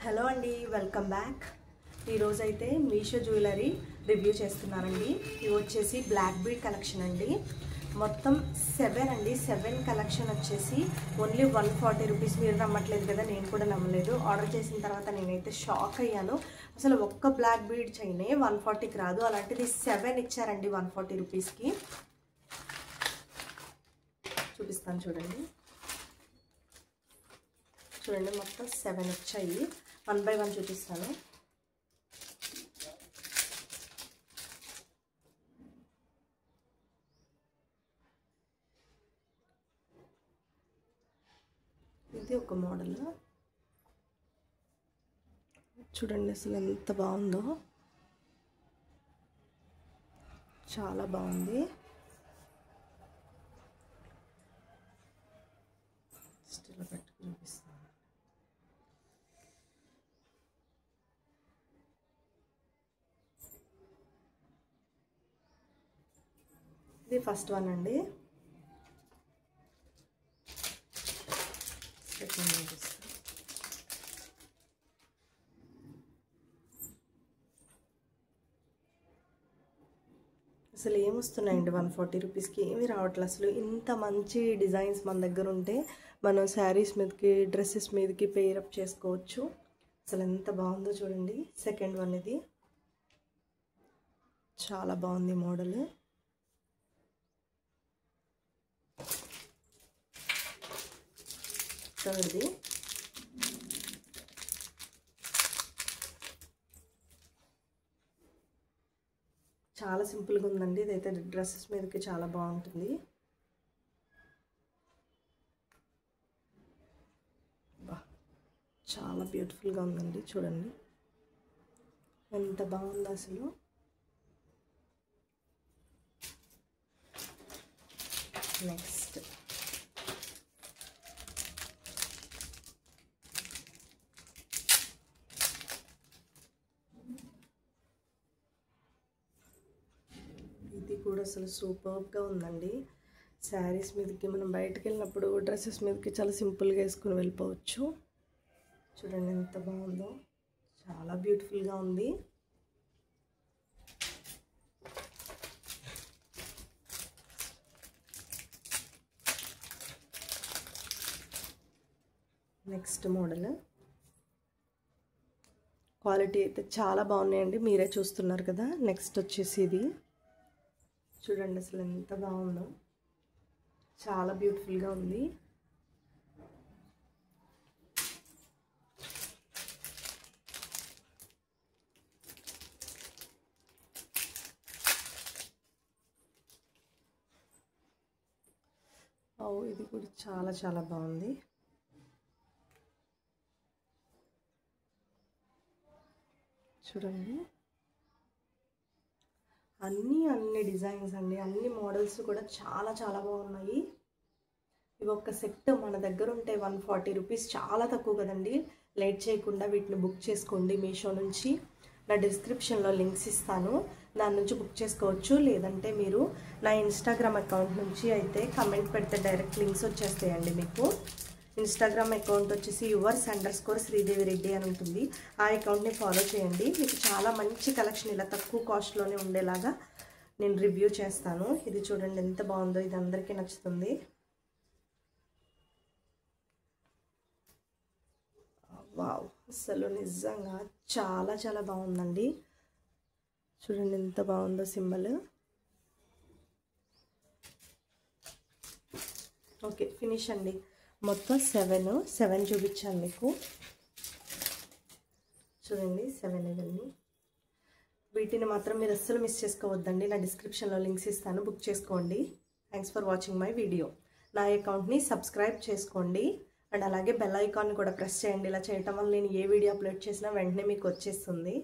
Hello అండి, welcome back. ఈరోజు అయితే మీషో జ్యువెలరీ రివ్యూ చేస్తున్నానండి. ఇవి వచ్చేసి బ్లాక్ బీడ్ కలెక్షన్ అండి. మొత్తం 7 అండి. 7 కలెక్షన్ వచ్చేసి ఓన్లీ 140 రూపీస్. మీరు నమ్మట్లేదు కదా, నేను కూడా నమ్మలేదు. ఆర్డర్ చేసిన తర్వాత నేనైతే షాక్ అయ్యాను. అసలు ఒక్క బ్లాక్ బీడ్ చైనే 140కి రాదు, అలాంటిది 7 ఇచ్చారండి 140 రూపీస్కి. చూపిస్తాను చూడండి. మొత్తం 7 వచ్చాయి. 1 బై 1 చూపిస్తాను. ఇది ఒక మోడల్ చూడండి, అసలు ఎంత బాగుందో, చాలా బాగుంది. ఇలా పెట్టుకుని చూపిస్తాను. ఇది ఫస్ట్ వన్ అండి. సెకండ్ చూపిస్తాను. అసలు ఏమొస్తున్నాయండి 140 రూపీస్కి, ఏమీ రావట్లేదు. అసలు ఇంత మంచి డిజైన్స్ మన దగ్గర ఉంటే మనం శారీస్ మీదకి, డ్రెస్సెస్ మీదకి పేరప్ చేసుకోవచ్చు. అసలు ఎంత బాగుందో చూడండి. సెకండ్ వన్ ఇది చాలా బాగుంది మోడల్. థర్డ్ది చాలా సింపుల్గా ఉందండి. ఇదైతే డ్రెస్సెస్ మీదకి చాలా బాగుంటుంది. చాలా బ్యూటిఫుల్గా ఉందండి. చూడండి ఎంత బాగుందో అసలు. నెక్స్ట్ ఇది కూడా అసలు సూపర్గా ఉందండి. శారీస్ మీదకి, మనం బయటకు వెళ్ళినప్పుడు డ్రెస్సెస్ మీదకి చాలా సింపుల్గా వేసుకుని వెళ్ళిపోవచ్చు. చూడండి ఎంత బాగుందో, చాలా బ్యూటిఫుల్గా ఉంది. నెక్స్ట్ మోడల్ క్వాలిటీ అయితే చాలా బాగున్నాయండి, మీరే చూస్తున్నారు కదా. నెక్స్ట్ వచ్చేసి ఇది చూడండి, అసలు ఎంత బాగుందో, చాలా బ్యూటిఫుల్గా ఉంది. ఇది కూడా చాలా చాలా బాగుంది. చూడండి, అన్ని డిజైన్స్ అండి, అన్ని మోడల్స్ కూడా చాలా చాలా బాగున్నాయి. ఇవి ఒక సెట్ మన దగ్గర ఉంటే 140 రూపీస్ చాలా తక్కువ కదండి. లేట్ చేయకుండా వీటిని బుక్ చేసుకోండి మీషో నుంచి. నా డిస్క్రిప్షన్లో లింక్స్ ఇస్తాను, దాని నుంచి బుక్ చేసుకోవచ్చు. లేదంటే మీరు నా ఇన్స్టాగ్రామ్ అకౌంట్ నుంచి అయితే కమెంట్ పెడితే డైరెక్ట్ లింక్స్ వచ్చేస్తాయండి మీకు. ఇన్స్టాగ్రామ్ అకౌంట్ వచ్చేసి yours_శ్రీదేవిరెడ్డి అని ఉంటుంది. ఆ అకౌంట్ని ఫాలో చేయండి. మీకు చాలా మంచి కలెక్షన్ ఇలా తక్కువ కాస్ట్లోనే ఉండేలాగా నేను రివ్యూ చేస్తాను. ఇది చూడండి ఎంత బాగుందో, ఇది అందరికీ నచ్చుతుంది. వావ్, అసలు నిజంగా చాలా చాలా బాగుందండి. చూడండి ఎంత బాగుందో సింబల్. ఓకే, ఫినిష్ అండి. మొత్తం 7 చూపించాను మీకు. చూడండి 7 ఇవన్నీ. వీటిని మాత్రం మీరు అస్సలు మిస్ చేసుకోవద్దండి. నా డిస్క్రిప్షన్లో లింక్స్ ఇస్తాను, బుక్ చేసుకోండి. Thanks for watching my video. నా అకౌంట్ని సబ్స్క్రైబ్ చేసుకోండి అండ్ అలాగే బెల్ ఐకాన్ని కూడా ప్రెస్ చేయండి. ఇలా చేయటం వల్ల నేను ఏ వీడియో అప్లోడ్ చేసినా వెంటనే మీకు వచ్చేస్తుంది.